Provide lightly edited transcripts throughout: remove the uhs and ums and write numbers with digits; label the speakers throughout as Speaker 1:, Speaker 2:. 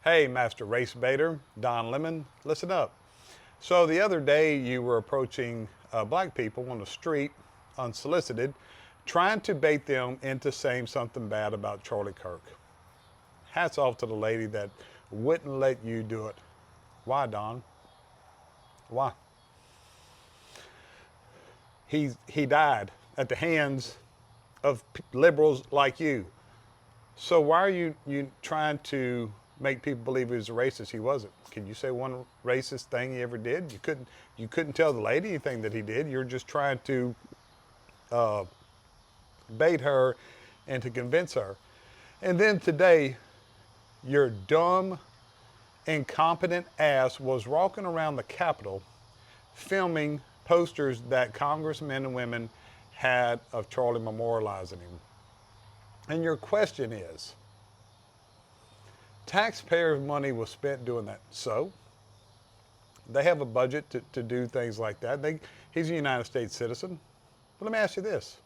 Speaker 1: Hey, Master Race Baiter, Don Lemon, listen up. So the other day you were approaching black people on the street, unsolicited, trying to bait them into saying something bad about Charlie Kirk. Hats off to the lady that wouldn't let you do it. Why, Don? Why? He died at the hands of liberals like you. So why are you trying to make people believe he was a racist? He wasn't. Can you say one racist thing he ever did? You couldn't tell the lady anything that he did. You're just trying to bait her and to convince her. And then today, your dumb, incompetent ass was walking around the Capitol filming posters that congressmen and women had of Charlie memorializing him. And your question is, taxpayer money was spent doing that. So they have a budget to do things like that. He's a United States citizen. But let me ask you this.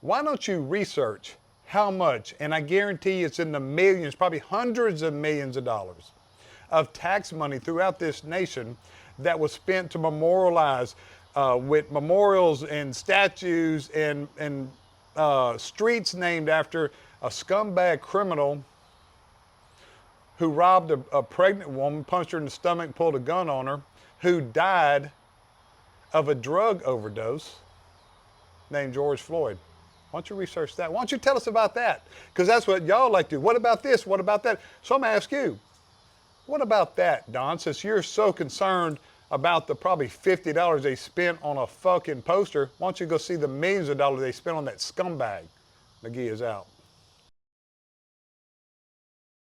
Speaker 1: Why don't you research how much, and I guarantee it's in the millions, probably hundreds of millions of dollars of tax money throughout this nation that was spent to memorialize with memorials and statues and streets named after a scumbag criminal who robbed a pregnant woman, punched her in the stomach, pulled a gun on her, who died of a drug overdose named George Floyd. Why don't you research that? Why don't you tell us about that? Because that's what y'all like to do. What about this? What about that? So I'm going to ask you, what about that, Don? Since you're so concerned about the probably $50 they spent on a fucking poster, why don't you go see the millions of dollars they spent on that scumbag? McGee is out.